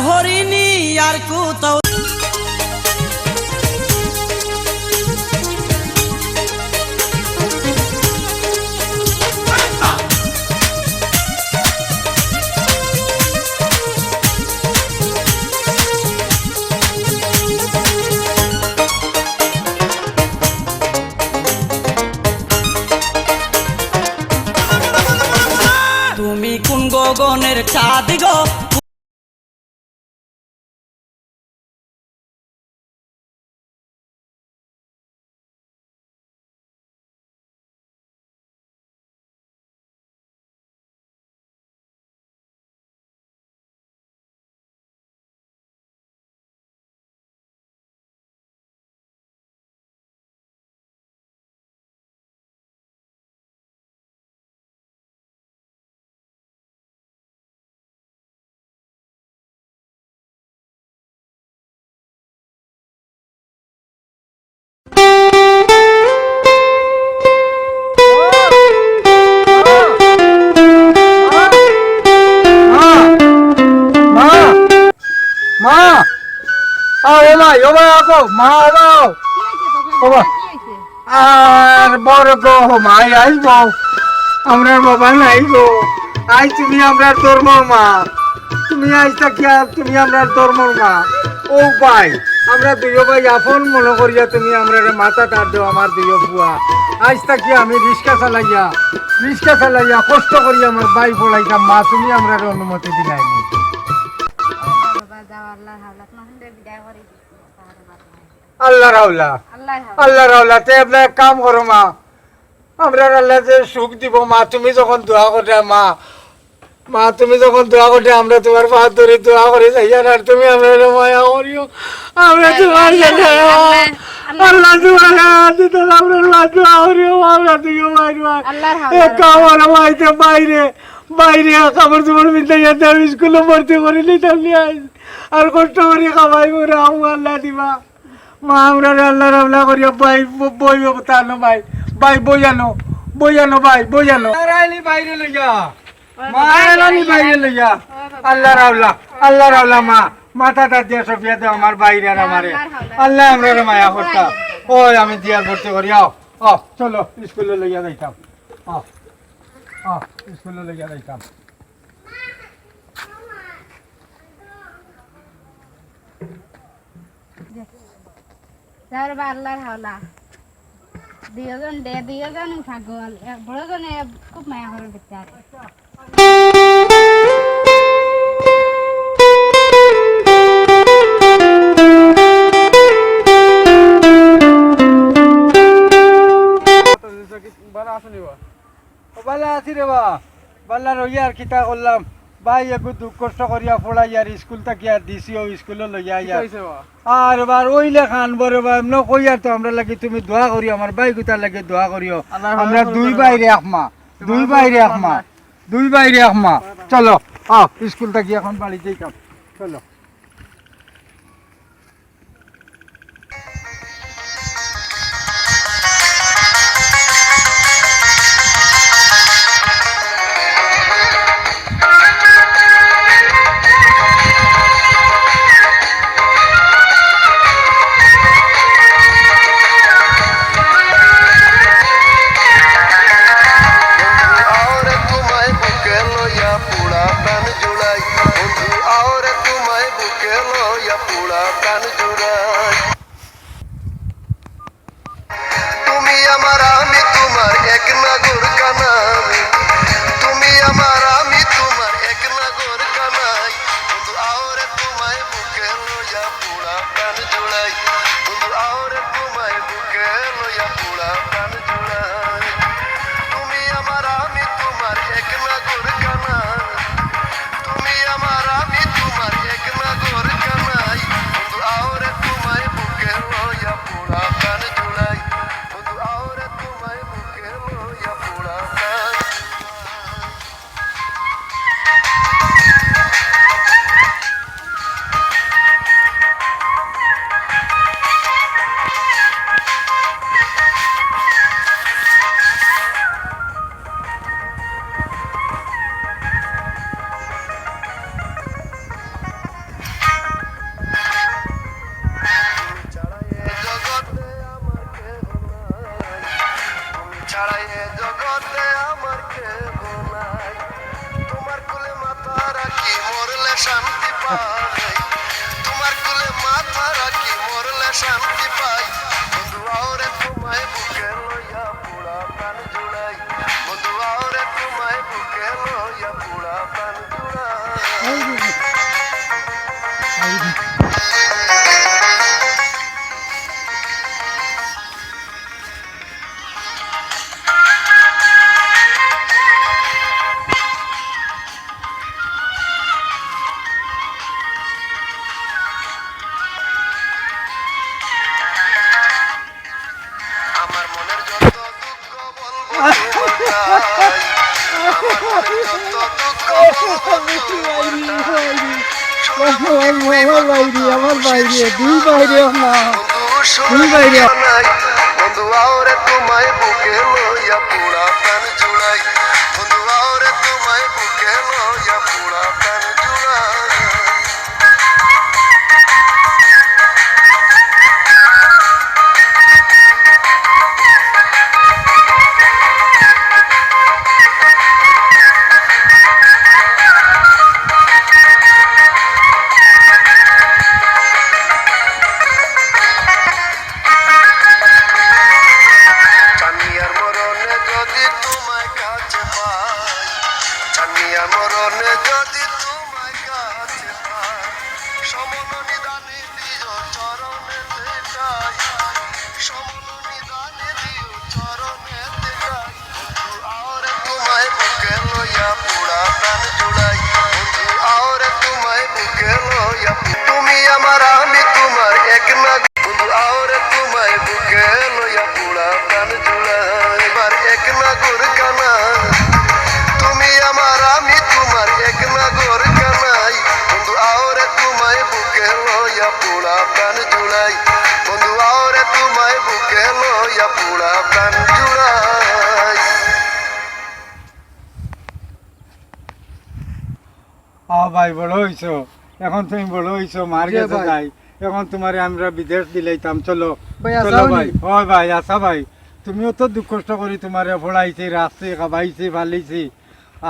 হরিণী আর কোথাও তুমি কোন গগনের চাঁদ গো আর বড় গো মাই আইব আমরা বাবা নাই গো আই তুমি আমরা ধর্ম মা তুমি আইতা কি তুমি আমরা ধর্ম মা ও ভাই আমরা দুই ভাই আপন মনে করিয়া তুমি আমরা মাথা তার দেও আমার দুই বুয়া আইতা কি আমি রিক্সা চালাইয়া কষ্ট করি আমার ভাই পড়াইতাম মা তুমি আমরা অনুমতি দিলাই আল্লাহ রাউলা তে আপনার কাম করো মা আমরা আল্লাহ যে সুখ দিব মা তুমি যখন দোয়া করে মা তুমি যখন দোয়া করে আমরা তোমার পা ধরে দোয়া করে যাইয়া আর তুমি আমরা মায়া করিও আমরা তোমার কাছে আল্লাহ তোমার আমরা দোয়া করিও আমরা তুইও মাইরবা কাম হলো মাইতে বাইরে কাপড় চোপড় পিনতে যেতে আমি স্কুলে ভর্তি করে নিতাম আর কষ্ট করি খাবাই করে আল্লাহ দিবা মা আমরা আল্লাহ রাল্লাহ করিয়া ভাই বই তানো ভাই বইয়ানো ভাই বইয়ানো বাইরে লইয়া মা এলানি বাইরে লইয়া আল্লাহ রাল্লাহ মা মাথা তার দিয়ে সফিয়া দে আমার বাইরে আর আমারে আল্লাহ আমরা মায়া করতাম ওই আমি দিয়ার ভর্তি করি চলো স্কুলে লইয়া যাইতাম স্কুলে লইয়া যাইতাম আল্লাহর হাওলা দুইজন উঠা গল বড়জনে খুব মায়া করে দেখতে আর বালা আছি রে বালা রইয়া আর কিতা করলাম ভাই একটু দুঃখ কষ্ট করিয়া পড়াই আর স্কুল থাকি আর দিছিও স্কুলে লইয়া আর বার ওই লেখা আনবো রে বা এমন কই আর তো আমরা লাগি তুমি দোয়া করিও আমার ভাই কোথার লাগে দোয়া করিও আমরা দুই বাইরে একমা চলো স্কুল থাকি এখন বাড়িতে যাইতাম চলো শান্তি পাই বন্ধু আওরে তোমায় বুকে লইয়া পুরা প্রাণ জুড়াই বন্ধু আওরে তোমায় বুকে লইয়া পুরা প্রাণ জুড়াই আমার মনের যত দুঃখ বলবো তোমায় আমার মনের যত দুঃখ বলবো আমার বাইরে দুই বাইরে বন্ধু আওরে তোমায় বুকে লইয়া পুরা প্রাণ জুড়াই বন্ধু আওরে তোমায় বুকে লইয়া পুরা প্রাণ জুড়াই চানিয়ার মরণে যদি তোমায় কাছে পাই চানিয়ার মরণে যদি তোমায় কাছে পাই সমনিদানে দিও চরণেতে যাই সমনিদানে দিও চরণেতে যাই বন্ধু আওরে তোমায় বুকে লইয়া পুরা প্রাণ জুড়াই বন্ধু আওরে তোমায় বুকে লইয়া তুমি আমার আমি তোমার এক না বন্ধু আওরে তোমায় বুকে লইয়া পুরা প্রাণ জুড়াই এবার এক নাগর কানা তুমি আমার আমি তোমার এক নাগর কানাই বন্ধু আওরে তোমায় বুকে লইয়া পুরা প্রাণ জুড়াই বন্ধু আওরে তোমায় বুকে লইয়া পুরা প্রাণ জুড়াই ভাই বড় হইছো এখন তুমি বড় হইছো মার গেছে যাই এখন তোমারে আমরা বিদেশ দিলাইতাম চলো চলো ভাই হয় ভাই আচ্ছা ভাই তুমিও তো দুঃখ কষ্ট করি তোমারে পড়াইছি রাখছি খাবাইছি ভালিছি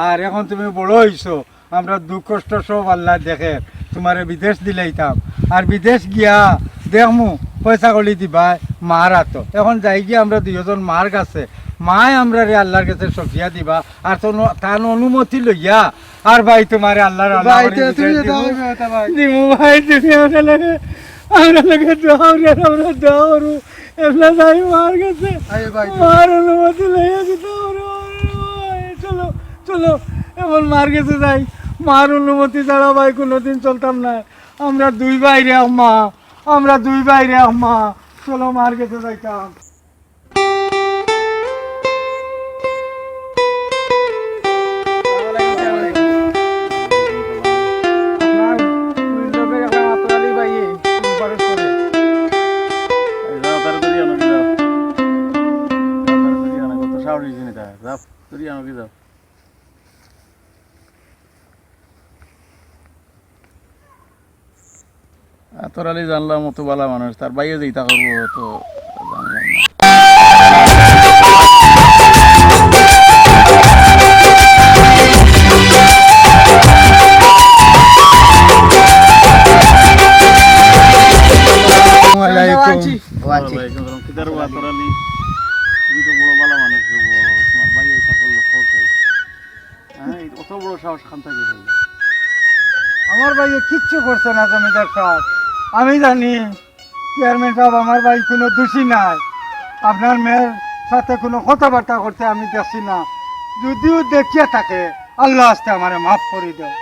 আর এখন তুমি বড় হইছো আমরা দুঃখ কষ্ট সব আল্লাহ দেখে তোমারে বিদেশ দিলাইতাম আর বিদেশ গিয়া দেখমু পয়সা কলি দিবা মার হাত এখন যাই গিয়া আমরা দুইজন মার কাছে মায় আমরা রে আল্লাহর কাছে সফিয়া দিবা আর তো তার অনুমতি লইয়া আর ভাই তোমারে আল্লাহর দিমু ভাই তুমি আমরা লাগে আমরা দাওরু এফলা যাই মার কাছে মার অনুমতি লইয়া দিতে চলো চলো এমন মার কাছে যাই মার অনুমতি ছাড়া ভাই কোনোদিন চলতাম না আমরা দুই বাইরে মা আমরা দুই বাইরে মা চলো মার কাছে যাইতাম তোরালি জানলাম মতো বালা মানুষ তার বাইরে যেইটা করবো তো জানলাম না তোরালি তুমি তো বড় বালা মানুষ তোমার বাইরে এটা করলো হ্যাঁ অত বড় সাহস খান থাকে আমার ভাইয়ে কিচ্ছু করছে না জমিদার সাহেব আমি জানি চেয়ারম্যান সাহেব আমার ভাই কোনো দোষী নাই আপনার মেয়ের সাথে কোনো কথাবার্তা করতে আমি দেখছি না যদিও দেখিয়ে থাকে আল্লাহ আস্তে আমারে মাফ করে দেও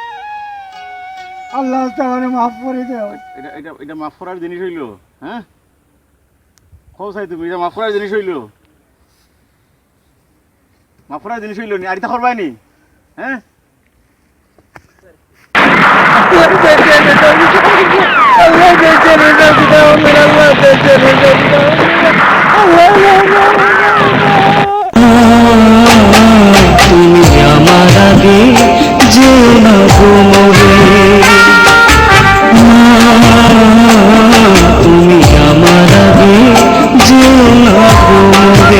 আল্লাহ আস্তে আমারে মাফ করে দেও এটা এটা এটা মাফ করার জিনিস হইলো হ্যাঁ চাই তুমি এটা মাফ করার জিনিস হইলো মাফ করার জিনিস হইলো নি আর এটা করবাই নি হ্যাঁ তুমি আমার আগে যে না ঘুমোবে তুমি আমার আগে যে না ঘুমোবে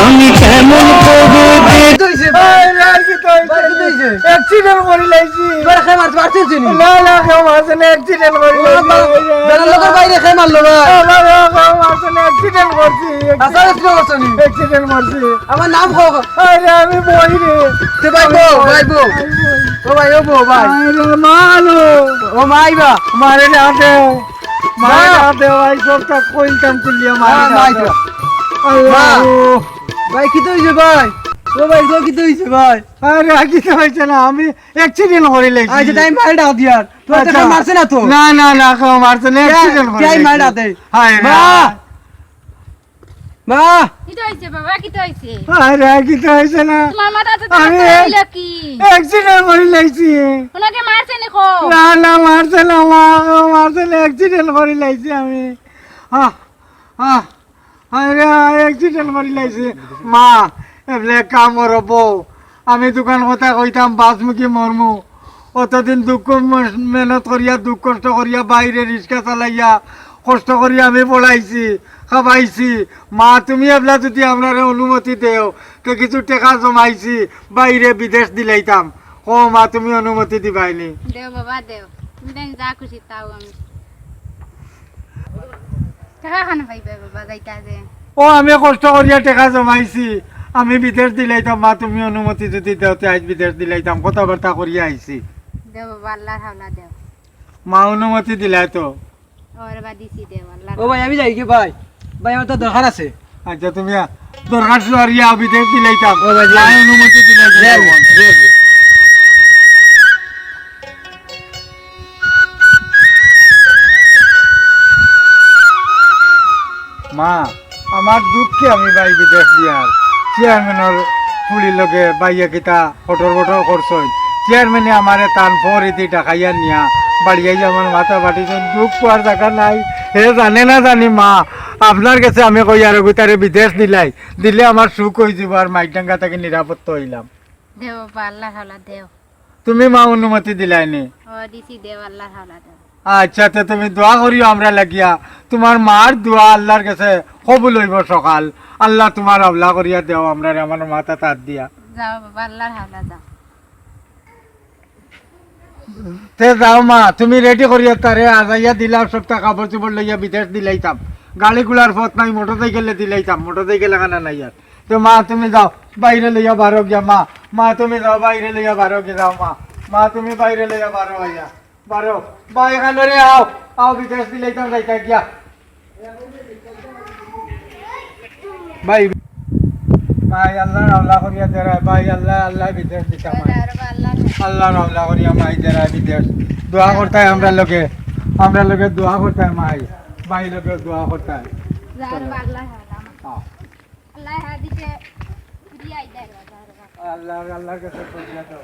আমি কেমন করে অ্যাক্সিডেন্ট করে লাইছি না না কেউ মারছে মারছেন অ্যাক্সিডেন্ট করে লোকের বাইরে খেয়ে মারলো ভাই মারছেন অ্যাক্সিডেন্ট করছি অ্যাক্সিডেন্ট করছি আমার নাম খো আরে আমি বই রে তে ভাই বো ও ভাই ও বো ভাই আরে মানো ও মাইবা মারে না দে মারে না দে ভাই সবটা কইতাম কুলিয়া মারে না দে আল্লাহ ভাই কি তো হইছে ভাই ও ভাই তো কি তো হইছে ভাই আরে কি তো হইছে না আমি অ্যাক্সিডেন্ট করে লেছি আচ্ছা টাইম মার দাও দিয়ার তো তো মারছে না তো না না না কেউ মারছে না অ্যাক্সিডেন্ট করে টাইম মার দাও দে হায় মা মা কি তো হইছে বাবা কি তো হইছে আরে কি তো হইছে না তোমার মাথাতে তো আমি হইলো কি অ্যাক্সিডেন্ট করে লেছি ওনাকে মারছে নাকো না না মারছে না মারছে না অ্যাক্সিডেন্ট করে লেছি আমি আহ আহ আরে অ্যাক্সিডেন্ট করে লেছি মা এলে কাম করব আমি দোকান কথা কইতাম বাসমুখী মরমু অতদিন দুঃখ মেহনত করিয়া দুঃখ কষ্ট করিয়া বাইরে রিক্সা চালাইয়া কষ্ট করিয়া আমি পড়াইছি খাবাইছি মা তুমি এবলা যদি আপনার অনুমতি দেও তো কিছু টাকা জমাইছি বাইরে বিদেশ দিলাইতাম ও মা তুমি অনুমতি দিবাইনি দেও বাবা দেও তুমি দেন যা খুশি তাও আমি টাকা খানা পাইবে বাবা যাইতা যে ও আমি কষ্ট করিয়া টাকা জমাইছি আমি বিদেশ দিলাইতাম মা তুমি অনুমতি যদি দেওতে আজ বিদেশ দিলাইতাম কথাবার্তা করিয়া আইছি দেও বাবা আল্লাহর হাওলা দেও মা অনুমতি দিলাই তো ওর বাদিছি দেও আল্লাহ ও ভাই আমি যাই কি ভাই ভাই আমার তো দরকার আছে আচ্ছা তুমি দরকার সরিয়া বিদেশ দিলাইতাম ও ভাই, মা অনুমতি দিলাইতাম মা আমার দুঃখে আমি বাই বিদেশ দিয়ার চেয়ারম্যানের পুলির লগে বাইয়া কিতা ফটর ফটর করছই চেয়ারম্যানে আমারে তান ফরিতি টাকাইয়া নিয়া বাড়িয়াই আমার মাথা বাটিছেন দুঃখ পাওয়ার জায়গা নাই হে জানে না জানি মা আপনার কাছে আমি কই আর তারে বিদেশ দিলাই দিলে আমার সুখ হয়ে যাব আর মাইকডাঙ্গা থেকে নিরাপত্তা হইলাম দেও বাবা আল্লাহর হাওলা দেও তুমি মা অনুমতি দিলাইনি ও দিছি দেও আল্লাহর হাওলা দেও আচ্ছা তো তুমি দোয়া করিও আমরা লাগিয়া তোমার মার দোয়া আল্লাহর কাছে কবুল হইব সকাল আল্লাহ তোমার আল্লাহ করিয়া দেও আমরা আমার মাথা তাত দিয়া যাও বাবা আল্লাহর হাওলা যাও তে যাও মা তুমি রেডি করিয়া তারে আজাইয়া দিলাম সবটা কাপড় চোপড় লইয়া বিদেশ দিলাইতাম গাড়িগুলার পথ নাই মোটর সাইকেলে দিলাইতাম মোটর সাইকেল লাগানা নাই আর তো মা তুমি যাও বাইরে লইয়া বারো গিয়া মা মা তুমি যাও বাইরে লইয়া বারো গিয়ে যাও মা মা তুমি বাইরে লইয়া বারো ভাইয়া বারো বা এখানে রে আও বিদেশ দিলাইতাম যাইতা গিয়া ভাই ভাই আল্লাহ আল্লাহ করিয়া দেরা ভাই আল্লাহ আল্লাহ বিদেশ দিতাম আল্লাহ আল্লাহ করিয়া মাই দেরা বিদেশ দোয়া করতাই আমরা লোকে দোয়া করতাই মাই ভাই লোকে দোয়া করতাই যাও বাবা আল্লাহর হাওলা আল্লাহ হাদিসে ফিরিয়ে দেয় বাবা আল্লাহ আল্লাহর কাছে করিয়া দাও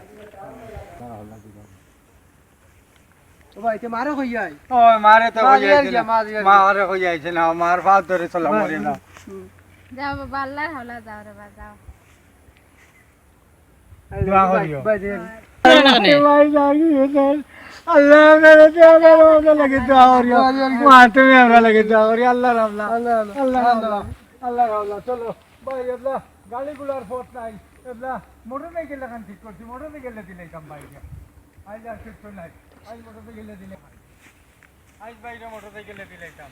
ও ভাই তে মারো কই যাই ও মারে তো মা কই দিয়ার আইছে গিয়া, না মা দিয়ার মা আরে কই আইছে না মার ফাল ধরে চলা মরে না যাও বাবা আল্লাহর হাওলা যাও রে বাবা যাও দোয়া করিও ভাই দে আল্লাহ আমরা লাগে দোয়া করিও মা তুমি আমরা লাগে দোয়া করি আল্লাহ আল্লাহ আল্লাহ আল্লাহ আল্লাহ চলো ভাই এবলা গাড়িগুলার পথ নাই এবলা মোটর সাইকেল লাগান ঠিক করছি মোটর সাইকেলে দিলাইতাম বাইরে আজ আর কিছু নাই আজ মোটর সাইকেলে দিলে আজ বাইরে মোটর সাইকেলে দিলাইতাম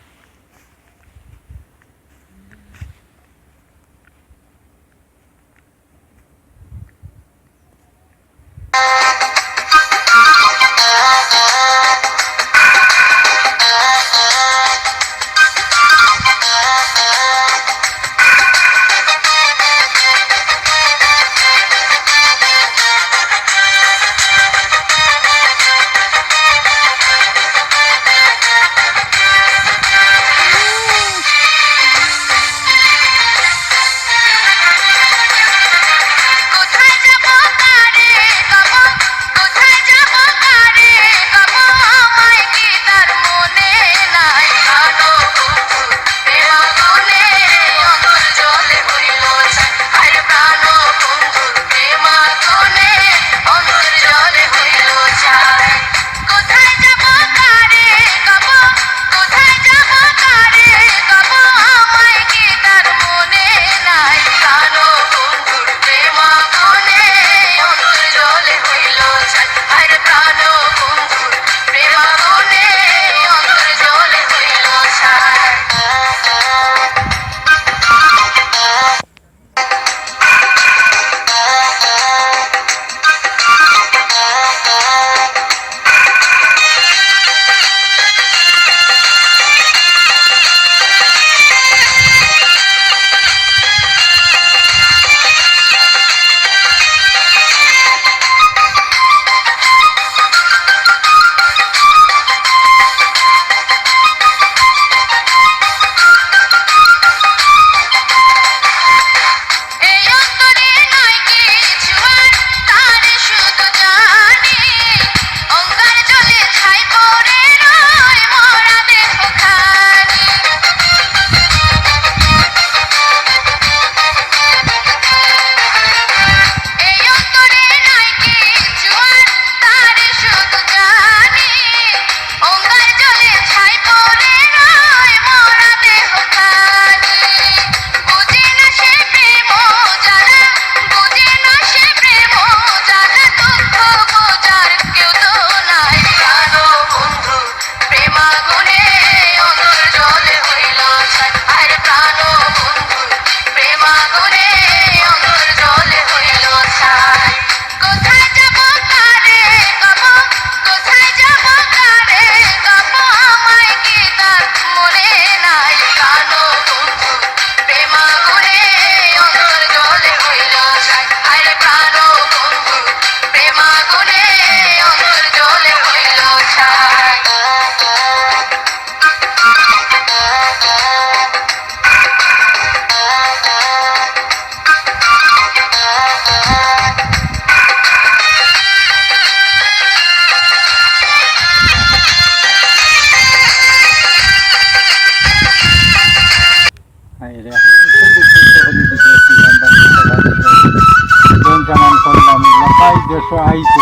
তো আইছে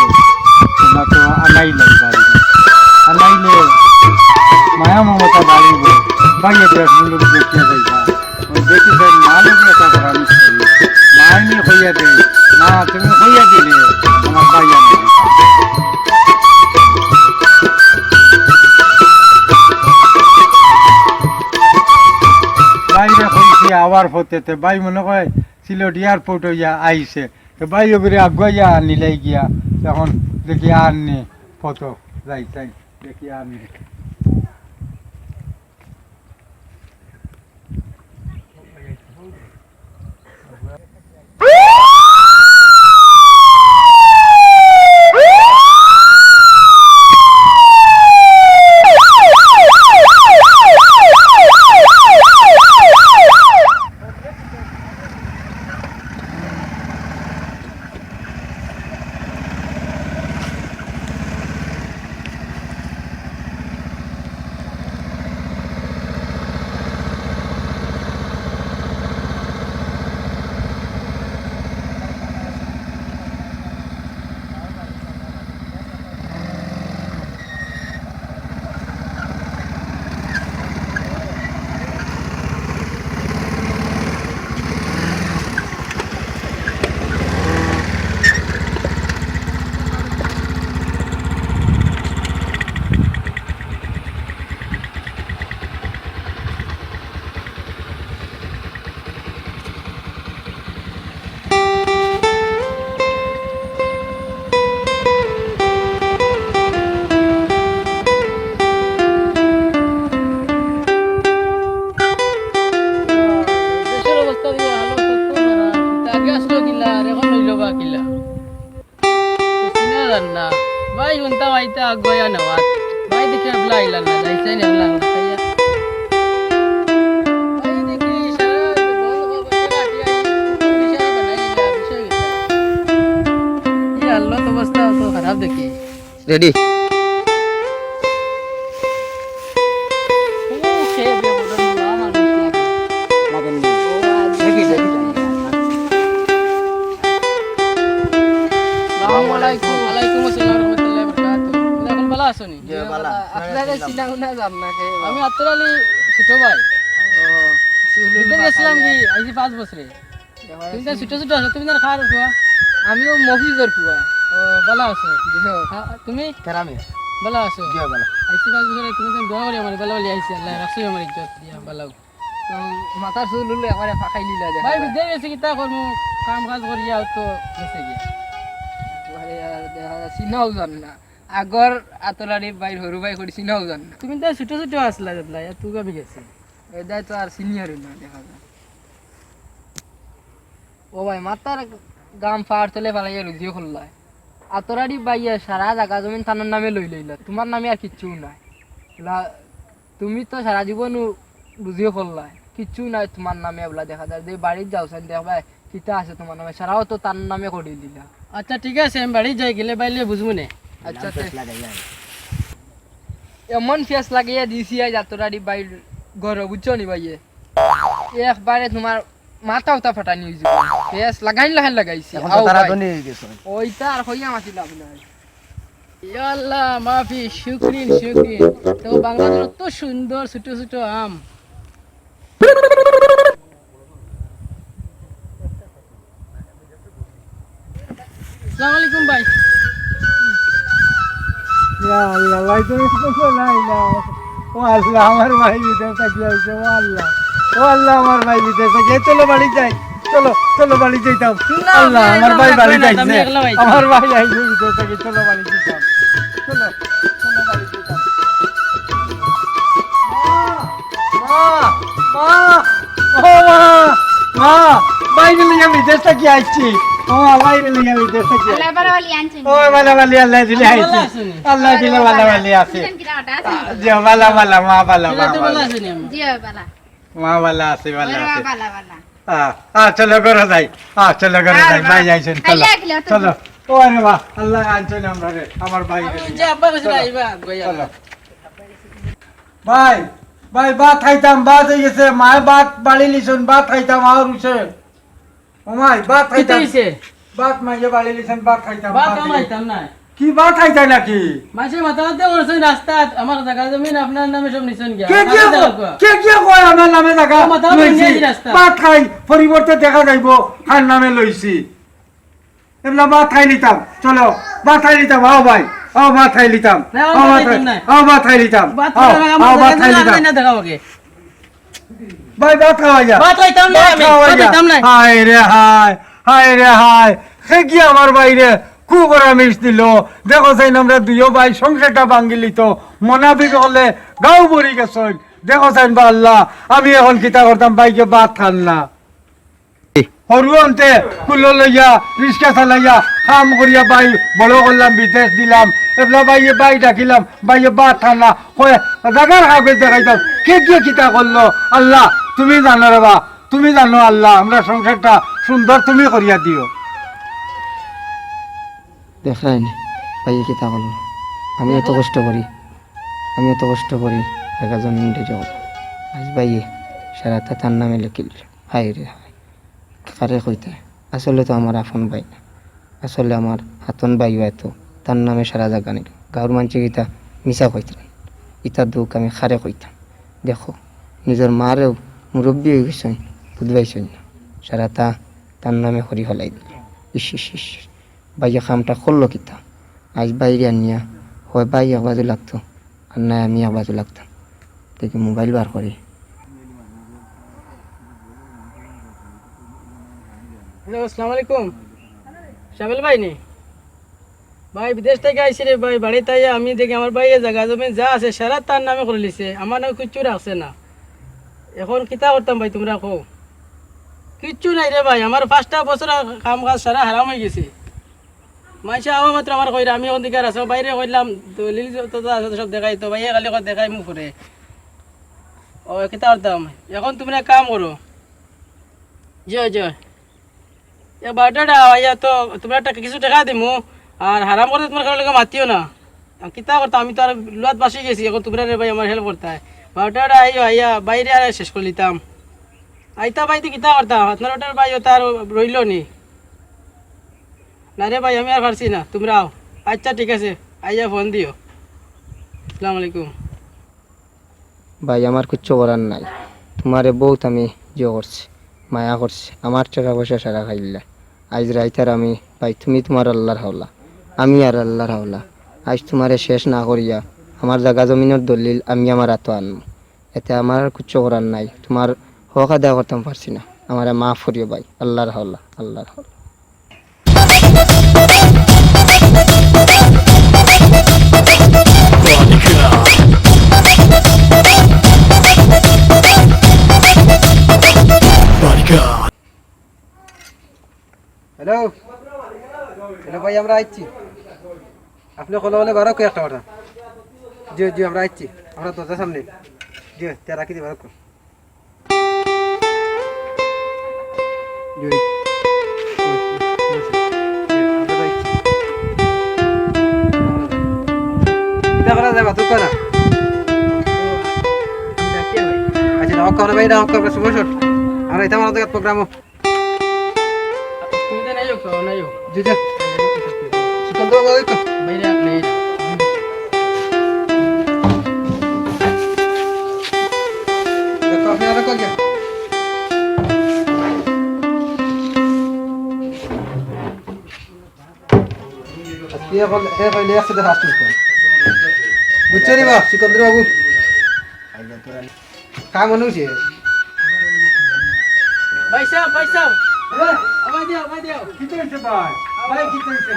তোমরা তো আনাইলে বাড়ি আনাইলে মায়া মমতা বাড়িব বাইরে লোক দেখিয়া যাইবা দেখি দেন মা লোকে একটা করা নিশ্চয়ই মা নিয়ে হইয়া দে মা তুমি হইয়া দিলে আমার বাইয়া নেই বাইরে হইছে আবার হতে বাই মনে হয় সিলেট এয়ারপোর্ট হইয়া আইছে তো বাই ওপরে আগুয়াইয়া নিলাই গিয়া তখন দেখি আর নে ফটো যাই তাই দেখি আর নে Baik unta waita goya nawat. Baik dikira bela na daisa ni ulang kaya. Baik dikira syarat bol ko bera dia bisa banai ya bisa kita. Ya Allah to basta to kharab dekhi. Ready. Okay be bodan mama nuslak. Lagan ni. Dekhi dekhi. Assalamualaikum. Waalaikumsalam warahmatullahi wabarakatuh. এখন ভালো আছো নি? জি ভালো। আপনাদের চিনা না জান না কে? আমি আত্রালি ছোট ভাই। ও সুলুন গেছিলাম কি আইজি 5 বছরে। তুমি তো ছোট ছোট আছো তুমি না খার ফুয়া? আমিও মফিজর ফুয়া। ও ভালো আছো? জি হ্যাঁ। তুমি? কেরামে। ভালো আছো? জি ভালো। আইজি 5 বছরে তুমি তো দোয়া করি আমার ভালো ভালো আইছি আল্লাহ রাখছো আমার ইজ্জত দিয়া ভালো। তো মাথার চুল লুলে আমারে ফাকাই লিলা যায়। ভাই বিদেশ গেছে কি তা করমু কাম কাজ করিয়া তো গেছে কি। চিনাও জান না আগর আতলারি বাইর হরু ভাই করে চিনাও জান না তুমি তো ছোট ছোট আসলা যাবলা তুই কবি গেছে এদাই তো আর সিনিয়র না দেখা যায় ও ভাই মাতার গাম ফাড় চলে ফেলাই রুজিও খুললাই আতলারি বাইয়া সারা জায়গা জমিন তানার নামে লই লইলা তোমার নামে আর কিচ্ছু নাই তুমি তো সারা জীবন রুজিও খুললাই কিচ্ছু নাই তোমার নামে এবলা দেখা যায় যে বাড়ির যাওছেন দেখবা কিটা আছে তোমার নামে সারাও তো তার নামে করে দিলা আচ্ছা ঠিক আছে আমি বাড়ি যাই গেলে বাইলে বুঝবো না আচ্ছা এমন ফেস লাগিয়ে দিছি আজ আতরারি বাইর ঘর বুঝছো নি ভাইয়ে একবারে তোমার মাথা উতা ফাটা নিয়ে যাবে ফেস লাগাইছি ওইটা আর হইয়া মাছি লাভ নাই ইয়া আল্লাহ মাফি শুকরিন তো বাংলাদেশ তো সুন্দর ছোট ছোট আম Assalamualaikum ভাই ইয়া আল্লাহ ভাই তুমি কিছু নাই না ও আল্লাহ আমার ভাই বিদেশ থেকে আইছে ও আল্লাহ আমার ভাই বিদেশ থেকে চলো বাড়ি যাই চলো বাড়ি যাইতাম আল্লাহ আমার ভাই বাড়ি যাইছে আমার ভাই আইছে বিদেশ থেকে চলো বাড়ি যাইতাম চলো বাড়ি যাইতাম মা বাইরে নিয়ে বিদেশ থেকে আইছি ও বাইরে নিয়ে বিদেশ থেকে আল্লাহ বারাওয়ালি আনছেন ও বালাবালি আল্লাহ দিলে আইছি আল্লাহ দিলে বালাবালি আছে জি বালা মা বালা জি বালা মা বালা আছে বালা চলো ঘরে যাই ভাই যাইছেন চলো ও আরে বাহ আল্লাহ আনছেন আমরা রে আমার ভাই চলো ভাই ভাত খাইতাম ভাত হয়ে গেছে মায় ভাত বাড়ি লিছুন ভাত খাইতাম আর উঠছে ও মাই ভাত খাইতাম বাত মাইয়ে বাড়ি লিছেন বাত খাইতাম বাদ কামাইতাম না কি বাত খাইতাই নাকি মাসে মাথাতে করছেন রাস্তাত আমার জায়গা জমিন আপনার নামে সব নিছেন গিয়া কে কি কয় আমার নামে জায়গা মাথা লইছি নিয়ে রাস্তা। বাত খাই পরিবর্তে দেখা যাইব খান নামে লইছি এমলা বাত খাই নিতাম চলো বাত খাই নিতাম আও ভাই আও বাত খাই নিতাম না, আও বাত বাত খাইতাম না। আও বাত খাই নিতাম বাদ আও আও বাত খাই নিতাম না দেখাও আগে ভাই বাত খাওয়াই যা বাদ খাইতাম না আমি বাদ খাইতাম না হায় রে হায় হায় রে হায় সে কি আমার বাইরে খুব আরামিস দিল দেখো চাই আমরা দুইও ভাই সংসারটা ভাঙ্গিলি তো মনাফিক হলে গাও ভরি গেছ দেখো চাইন বা আল্লাহ আমি এখন কিতা করতাম বাইকে ভাত খান না হরুয়ন্তে কুলো লইয়া রিক্সা চালাইয়া কাম করিয়া বাই বড় করলাম বিদেশ দিলাম এবলা বাইয়ে বাই ডাকিলাম বাইয়ে ভাত খান না কয়ে জাগার কাগজ দেখাইতাম কে কে কিতা করলো আল্লাহ তুমি জানো রে বা তুমি জানো আল্লাহ আমরা সংসারটা সুন্দর তুমি করিয়া দিও দেখাই নি ভাই কিতা করলো আমি এত কষ্ট করি একা জমিন দিয়ে আজ ভাইয়ে সারাটা তার নামে লিখিল হাই রে হাই কারে কইতে আসলে তো আমার আপন ভাই না আসলে আমার হাতন ভাই হয়তো তার নামে সারা জায়গা নিল গাঁর মানুষ গীতা মিশা কইতেন ইতার দুঃখ আমি খারে কইতাম দেখো নিজের মারেও মুরব্বী হয়ে গেছেন বুঝবাইছেন না সারাটা তার নামে হরি হলাই দিল ইস ইস ইস বাইয়া কামটা করলো কিতা আজ বাইরে আনিয়া হয় বাই এক বাজু লাগতো আর নাই আমি এক বাজু লাগতাম দেখি মোবাইল বার করি হ্যালো আসসালামু আলাইকুম শামিল ভাই নি ভাই বিদেশ থেকে আইছি রে ভাই বাড়িতে আইয়া আমি দেখি আমার ভাইয়ের জায়গা জমি যা আছে সারা তার নামে করে লিছে আমার নামে কিচ্ছু রাখছে না এখন কিতা করতাম ভাই তোমরা কও কিচ্ছু নাই রে ভাই আমার 5টা বছর কাম কাজ সারা হারাম হয়ে গেছে মাইসা আমার মাত্র আমার কইরা আমি ওখান থেকে আসো বাইরে কইলাম দলিল তো আছে সব দেখাই তো ভাইয়া খালি কথা দেখাই মুখ করে ও কিতা করতাম এখন তোমরা কাম করো জয় জয় বারোটা আইয়া তো তোমরা কিছু টাকা দিমু আর হারাম করতে তোমার কারো লোক মাতিও না কিতা করতাম আমি তো আর লুয়াত বাসি গেছি এখন তোমরা রে ভাই আমার হেল্প করতে হয় বারোটা আইয়া বাইরে আর শেষ করে নিতাম আইতা বাইতে কিতা করতাম আপনার ওটার ভাই তার রইল নি না রে ভাই আমি আর পারছি না তোমরাও আচ্ছা ঠিক আছে আইয়া ফোন দিও আসসালামু আলাইকুম ভাই আমার কিচ্ছু করার নাই তোমারে বহুত আমি যে করছি মায়া করছি আমার টাকা পয়সা সারা খাইলা আজ রাইতার আমি ভাই তুমি তোমার আল্লাহর হাওলা আমি আর আল্লাহর হাওলা আজ তোমারে শেষ না করিয়া আমার জায়গা জমিনের দলিল আমি আমার হাতে আনবো এতে আমার আর কিচ্ছু করার নাই তোমার হক আদায় করতাম পারছি না আমার মাফ করিও ভাই আল্লাহর হাওলা আল্লাহর হাওলা হ্যালো হ্যালো ভাই আমরা আইছি আপনি কোনো হলে বারো একটা কথা জি জি আমরা আইছি আমরা দরজার সামনে জি তে রাখি দিই বারো জি করা যাবে তো করা আচ্ছা হক করে ভাই হক করে শুভ শট আমরা এটা আমাদের প্রোগ্রামও তুমি তো নাই নাই জি জি সিকান্দর বাবা কো বাইরে নেই দেখো আপনি আর কো গিয়া আজকে বল এ কইলে আছে দেখা আসছে বুঝছনি বা সিকান্দর বাবু কাম অনুছে পয়সা আমায় দিও কি হইছে ভাই ভাই কি হইছে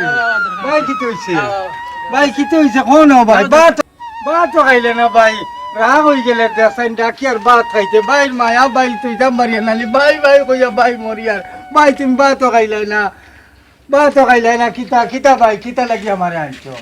ভাই কি হইছে ভাই কি হইছে কোন ভাই বাত বাত খাইলে না ভাই রাগ হই গেলে দেখাইন ডাকি আর বাত খাইতে ভাই মায়া ভাই তুই দাম মারিয়া নালি ভাই ভাই কইয়া ভাই মরিয়ার ভাই তুমি বাত খাইলে না কিতা কিতা ভাই কিতা লাগি আমারে আনছো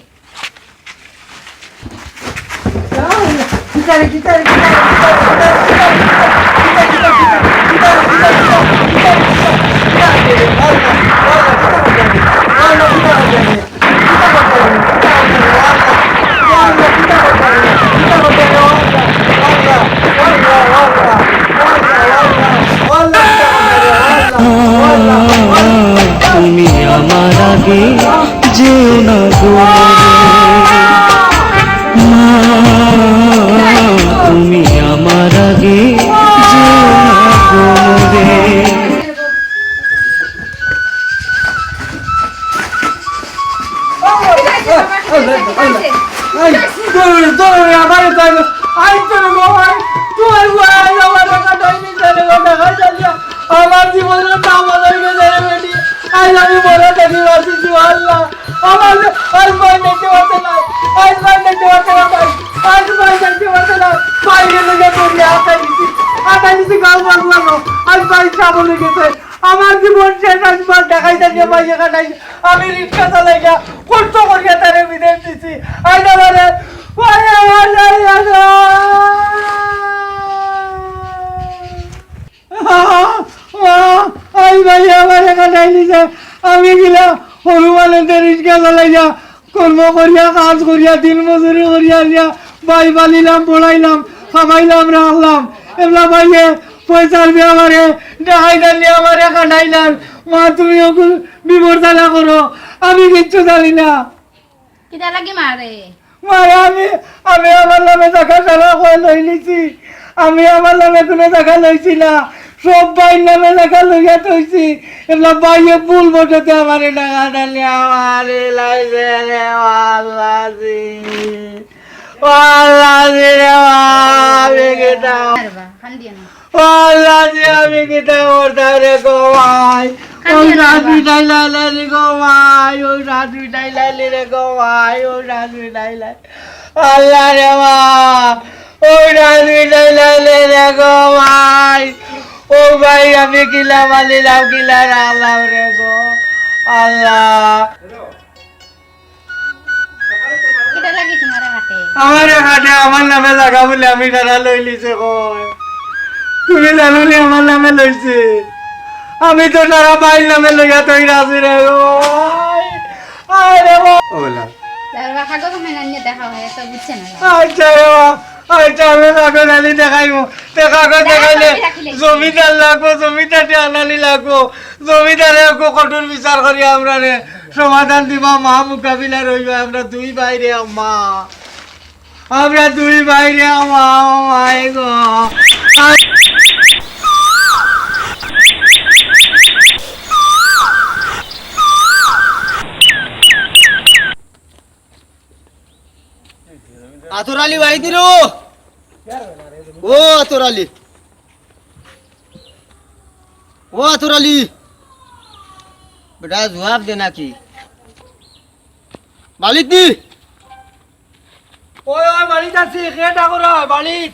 তুমি আমার কি বলতে না বাইরে লেগে পড়ি আটাই দিছি গাল মারলাম আজ বাড়ি যাব লেগেছে আমার জীবন শেষ আসবার দেখাই দেন বাইরে কাটাই আমি রিক্সা চালাই গা কষ্ট করিয়া তারে বিদেশ দিছি আইনা মানে আই ভাই আমার কাটাই দিছে আমি গেলাম হনুমানের রিক্সা চালাই যা কর্ম করিয়া কাজ করিয়া দিন মজুরি করিয়া দিয়া বাই বালিলাম পড়াইলাম খামাইলাম রাখলাম এমলা ভাইয়ে পয়সার বিয়া আমারে দেখাই দালি আমারে কাটাইলাম মা তুমি ওকে বিবর্তনা করো আমি কিচ্ছু জানি না কিটা লাগি মারে মারে আমি আমার নামে টাকা সারা করে লই নিছি আমি আমার নামে কোনো টাকা লইছি না সব ভাই নামে লেখা লইয়া তৈছি এগুলা ভাইয়ে ভুল বসতে আমারে টাকা ডালি আমারে লাইছে রে আল্লাহি আল্লাহি রে আমি কেটা খান্দিয়া না আল্লাহি আমি কেটা ওরতা রে গো ভাই ওই রাজু ডাইলালে রে গো ভাই ওই রাজু ডাইলালে রে গো ভাই ওই রাজু ডাইলাই আল্লাহ রে মা ওই রাজু ডাইলালে রে গো ভাই ও ভাই আমি কিলা মালিলাম কিলা রাখলাম রে গো আল্লাহ কিটা লাগি তোমার হাতে আমার হাতে আমার নামে লাগা বলে আমি তারা লই লিছে কয় তুমি জানো নি আমার নামে লইছে আমি তো তারা বাইর নামে লইয়া তৈরি আছি রে গো আরে ওলা তারবা কাগজ মেনে নিয়ে দেখা হয় তো বুঝছে না আচ্ছা রে আচ্ছা আমি কাগজ আনি দেখাইবো তে কাগজ দেখাইলে জমিদার লাগবো জমিদারটি আনানি লাগবো জমিদারে কঠোর বিচার করি আমরা রে সমাধান দিবা মা মোকাবিলা রইবা আমরা দুই বাইরে মা আমরা দুই বাইরে মা মাই গো আতরালি ভাই দিরো ও আতরালি বেটা জবাব দে নাকি মালিক দি ওই ওই বাড়িতে আছি কে ডাকর বাড়িত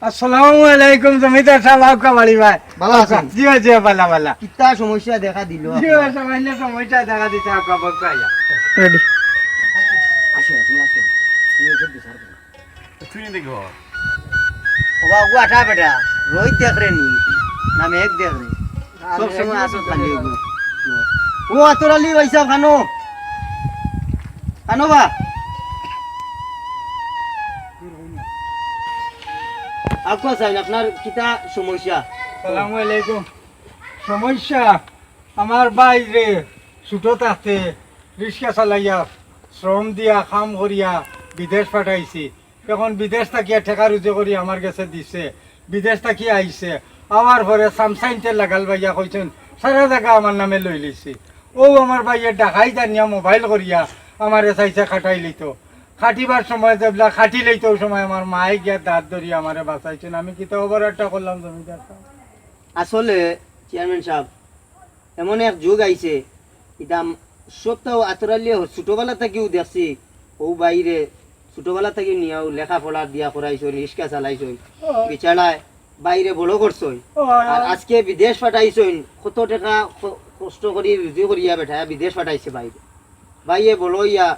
আসসালামু আলাইকুম জমিদার সাহেব আপকা বাড়ি ভাই ভালো আছেন? জি জি বালা বালা কিতা সমস্যা দেখা দিল জি সামান্য সময়টা দেখা দিতে আপকা বলতে আয়া রেডি আসো তুমি আসো তুমি এসে বিচার করো তুই দেখো ও বাবু আঠা বেটা রোহিত দেখ রে নি না মেঘ দেখ রে সব সময় আসো খালি ও আতরালি ভাই সাহেব খানো খানো বা আপনার চাই আপনার কিতা সমস্যা আসসালামু আলাইকুম সমস্যা আমার বাইরে ছোট থাকতে রিক্সা চালাইয়া শ্রম দিয়া কাম করিয়া বিদেশ পাঠাইছি এখন বিদেশ থাকিয়া ঠেকা রুজু করি আমার কাছে দিছে বিদেশ থাকি আইছে আমার পরে সামসাইনতে লাগাল ভাইয়া কইছেন সারা জায়গা আমার নামে লই লিছি ও আমার ভাইয়া ডাকাই জানিয়া মোবাইল করিয়া আমার চাইছে খাটাই লইতো খাটিবার সময় যেগুলা খাটি লইতো ওই সময় আমার মায়ে গিয়া দাঁত ধরিয়া আমারে বাঁচাইছেন আমি কি তো অবরারটা করলাম জমিদার সাহেব। আসলে চেয়ারম্যান সাহেব এমন এক যুগ আইছে এটা সব তো আতরালিয়ে ছোটবেলা থেকেও দেখছি ও বাইরে ছোটবেলা থেকে নিয়েও লেখাপড়া দিয়া করাইছো রিক্সা চালাইছো বিচারায় বাইরে বড় করছো আর আজকে বিদেশ পাঠাইছো কত টাকা কষ্ট করি রুজি করিয়া বেঠা বিদেশ পাঠাইছে বাইরে বাইয়ে বড় ইয়া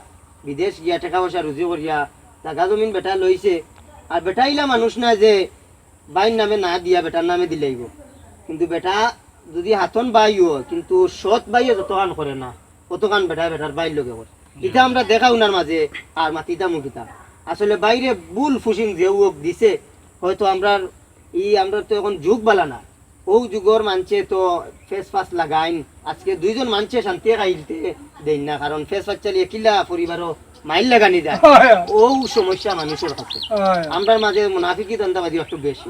বিদেশ গিয়া টাকা পয়সা রুজি করিয়া জাগা জমিন বেটা লইছে আর বেটাইলা মানুষ না যে বাইর নামে না দিয়া বেটার নামে দিলেইব কিন্তু বেটা যদি হাতন বাইও কিন্তু সৎ বাইও যতখান করে না কতখান বেটা বেটার বাইর লগে করে এটা আমরা দেখা উনার মাঝে আর মাতিতা মুখিতা আসলে বাইরে বুল ফুসিং যে দিছে হয়তো আমরা তো এখন যুগ বালা না ও যুগর মানছে তো ফেস ফাস লাগাইন আজকে দুইজন মানছে শান্তি খাইতে দেন না কারণ ফেস ফাস চালিয়ে কিলা পরিবারও মাইল লাগানি যায় ও সমস্যা মানুষের কাছে আমরা মাঝে মুনাফিকি দন্দাবাদী একটু বেশি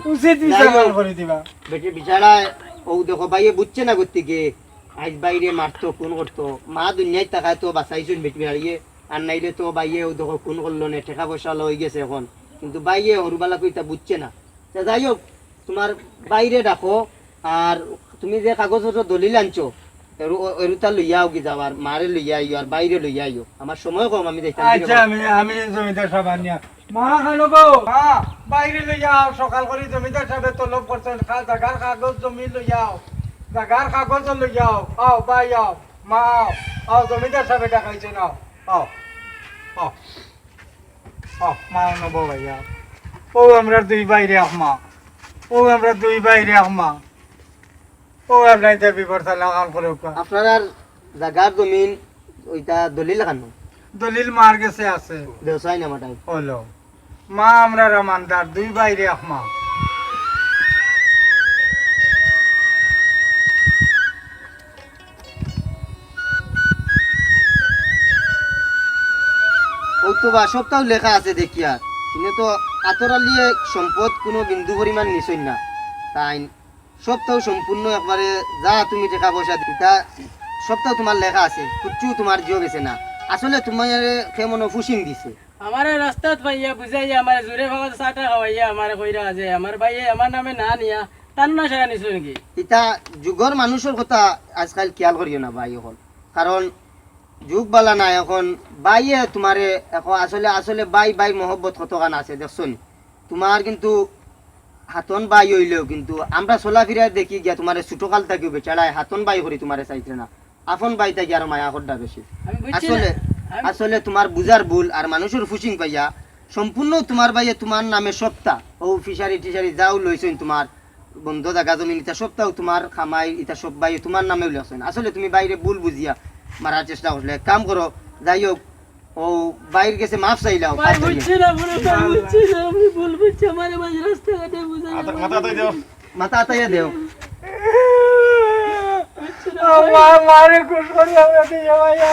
বেটে বিচারায় ও দেখো ভাইয়ে বুঝছে না গতিকে আজ বাইরে মারতো কোন করতো মা দুনিয়ায় টাকায় তো বাঁচাইছুন বেটি হারিয়ে আর নাইলে তো বাইয়ে ও দেখো কোন করলো না টাকা পয়সা লই গেছে এখন কিন্তু বাইয়ে হরুবালা কইতা বুঝছে না যাই হোক তোমার বাইরে ডাকো আর তুমি যে কাগজপত্র দলিল আনছো এরুতা লইয়াও কি যাও আর মারে লইয়া আইও আর বাইরে লইয়া আইও আমার সময় কম আমি দেখতাম আচ্ছা আমি জমিদার সাহেব আনিয়া মা খালো গো মা বাইরে লই যাও সকাল করে জমিদার সাহেব তলব করছেন জাগার কাগজ জমি লই যাও জাগার কাগজ লই যাও আও বাই আও মা আও জমিদার সাহেব ডাকাইছে না আও আও আও মা নবো ভাইয়া ও আমরা দুই বাইরে আহমা ও আমরা দুই বাইরে আহমা ও আমরা এটা বিপরতা লাগান করে আপনার আর জাগার জমিন ওইটা দলিল লাগানো দলিল মার গেছে আছে দেওসাই না মাটাই হলো মা আমরা রমানদার দুই বাইরে আহমা ওই তো বা সবটাও লেখা আছে দেখি আর কিন্তু তো আতরালিয়ে সম্পদ কোনো বিন্দু পরিমাণ নিছই না তাই সবটাও সম্পূর্ণ একবারে যা তুমি টাকা পয়সা দিতা সবটাও তোমার লেখা আছে কিচ্ছু তোমার জিও গেছে না আসলে তোমার কেমন ফুসিং দিছে আমার রাস্তাত ভাইয়া বুঝাইয়া আমার জোরে ভাঙা চাটা খাওয়াইয়া আমার কইরা আছে আমার ভাইয়ে আমার নামে না নিয়া তার না সেরা নিছো নাকি এটা যুগর মানুষের কথা আজকাল খেয়াল করিও না ভাই এখন কারণ যুগ বালা না এখন বাইয়ে তোমারে এখন আসলে আসলে বাই বাই মহব্বত কতখান আছে দেখছো নি? তোমার কিন্তু হাতন বাই হইলেও কিন্তু আমরা চলাফিরা দেখি গিয়া তোমার ছোটকাল থাকিও বেচারায় হাতন বাই করি তোমার চাইছে না আপন বাই থাকি আর মায়া করডা বেশি আসলে আসলে তোমার বুঝার ভুল আর মানুষের ফুসিং পাইয়া সম্পূর্ণ তোমার বাইয়ে তোমার নামে সপ্তাহ ও ফিশারি টিশারি যাও লইছেন তোমার বন্ধ জায়গা জমিন ইটা সপ্তাহ তোমার খামাই ইটা সব বাই তোমার নামেও লইছেন আসলে তুমি বাইরে ভুল বুঝিয়া মারার চেষ্টা করলে এক কাম করো যাই হোক ও বাইরে গেছে মাফ চাইলাও মাথা আতাইয়া দেও মারে খুশ করি আমরা দিয়ে ভাইয়া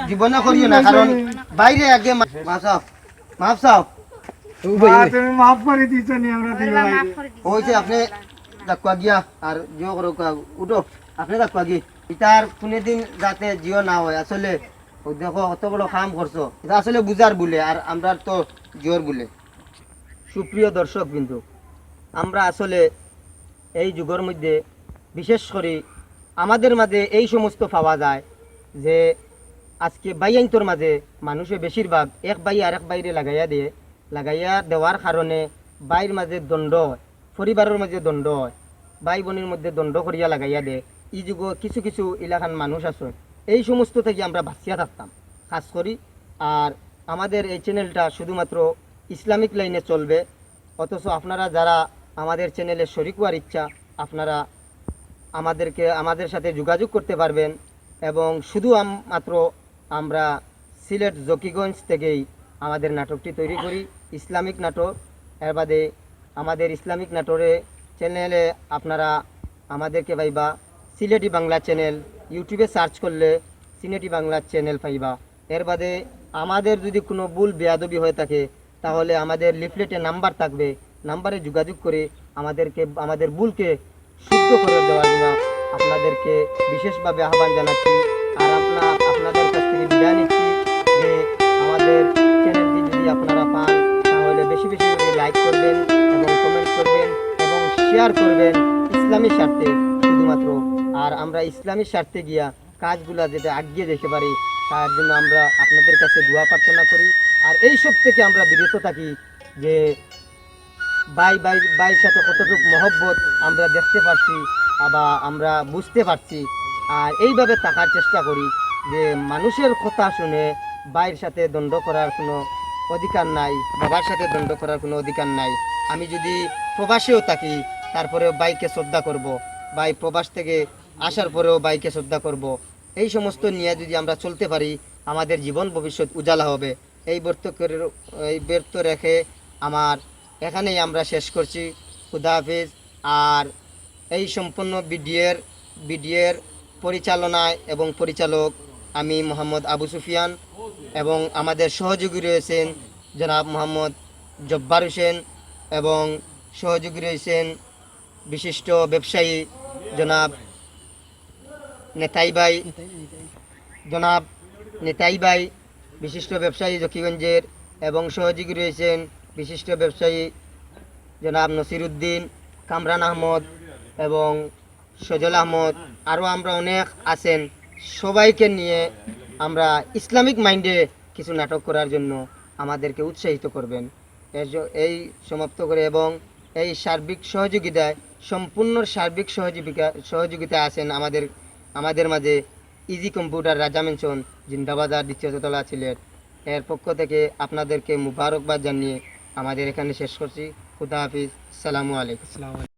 জীবনে করিও না কারণ বাইরে আগে মাফ চাও তুমি মাফ করে দিছ নি আমরা দিয়ে ভাই হইছে আপনি ডাকুয়া গিয়া আর জিও করো উঠো আপনি ডাকুয়া গিয়ে ইতার কোনে দিন যাতে জিও না হয় আসলে দেখো অত বড় কাম করছো এটা আসলে বুঝার বলে আর আমরা তো জিওর বলে সুপ্রিয় দর্শক বিন্দু আমরা আসলে এই যুগের মধ্যে বিশেষ করে আমাদের মাঝে এই সমস্ত পাওয়া যায় যে আজকে বাইয়াইন্তর মাঝে মানুষে বেশিরভাগ এক বাই আর এক বাইরে লাগাইয়া দেওয়ার কারণে বাইর মাঝে দণ্ড হয় পরিবারের মাঝে দণ্ড হয় ভাই বোনের মধ্যে দণ্ড করিয়া লাগাইয়া দেয় এই যুগ কিছু কিছু এলাকার মানুষ আছে এই সমস্ত থেকে আমরা বাঁচিয়া থাকতাম খাস করি আর আমাদের এই চ্যানেলটা শুধুমাত্র ইসলামিক লাইনে চলবে অথচ আপনারা যারা আমাদের চ্যানেলে শরিক হওয়ার ইচ্ছা আপনারা আমাদের সাথে যোগাযোগ করতে পারবেন এবং শুধু মাত্র আমরা সিলেট জকিগঞ্জ থেকেই আমাদের নাটকটি তৈরি করি ইসলামিক নাটক এর বাদে আমাদের ইসলামিক নাটকে চ্যানেলে আপনারা আমাদেরকে পাইবা সিলেটি বাংলা চ্যানেল ইউটিউবে সার্চ করলে সিলেটি বাংলা চ্যানেল পাইবা এর বাদে আমাদের যদি কোনো ভুল বেয়াদবি হয়ে থাকে তাহলে আমাদের লিফলেটে নাম্বার থাকবে নাম্বারে যোগাযোগ করে আমাদের ভুলকে শুদ্ধ করে দেওয়ার জন্য আপনাদেরকে বিশেষভাবে আহ্বান জানাচ্ছি আর আপনাদের কাছ থেকে বিদায় নিচ্ছি যে আমাদের চ্যানেলটি যদি আপনারা পান তাহলে বেশি বেশি করে লাইক করবেন এবং কমেন্ট করবেন এবং শেয়ার করবেন ইসলামী স্বার্থে শুধুমাত্র আর আমরা ইসলামী স্বার্থে গিয়া কাজগুলা যেটা আগিয়ে যেতে পারি তার জন্য আমরা আপনাদের কাছে দোয়া প্রার্থনা করি আর এই সব থেকে আমরা বিরত থাকি যে বাইর সাথে কতটুকু মহব্বত আমরা দেখতে পাচ্ছি আবার আমরা বুঝতে পারছি আর এইভাবে থাকার চেষ্টা করি যে মানুষের কথা শুনে বাইর সাথে দ্বন্দ্ব করার কোনো অধিকার নাই বাবার সাথে দ্বন্দ্ব করার কোনো অধিকার নাই আমি যদি প্রবাসেও থাকি তারপরেও বাইকে শ্রদ্ধা করব বাই প্রবাস থেকে আসার পরেও বাইকে শ্রদ্ধা করব এই সমস্ত নিয়ে যদি আমরা চলতে পারি আমাদের জীবন ভবিষ্যৎ উজালা হবে এই ব্যর্থ রেখে আমার এখানেই আমরা শেষ করছি খুদা হাফেজ আর এই সম্পূর্ণ ভিডিওর পরিচালনায় এবং পরিচালক আমি মোহাম্মদ আবু সুফিয়ান এবং আমাদের সহযোগী রয়েছেন জনাব মোহাম্মদ জব্বার হোসেন এবং সহযোগী রয়েছেন বিশিষ্ট ব্যবসায়ী জনাব নেতাই ভাই বিশিষ্ট ব্যবসায়ী জকিগঞ্জের এবং সহযোগী রয়েছেন বিশিষ্ট ব্যবসায়ী জনাব নসিরুদ্দিন কামরান আহমদ এবং সজল আহমদ, আরও আমরা অনেক আছেন, সবাইকে নিয়ে আমরা ইসলামিক মাইন্ডে কিছু নাটক করার জন্য আমাদেরকে উৎসাহিত করবেন। এই সমাপ্ত করে এবং এই সার্বিক সহযোগিতায় সম্পূর্ণ সার্বিক সহযোগিতায় আছেন আমাদের মাঝে ইজি কম্পিউটার রাজা মেনশন জিন্দাবাজার দ্বিতীয় তলা সিলেট। এর পক্ষ থেকে আপনাদেরকে মুবারকবাদ জানিয়ে আমাদের এখানে শেষ করছি। খুদা হাফিজ, আসসালামু আলাইকুম।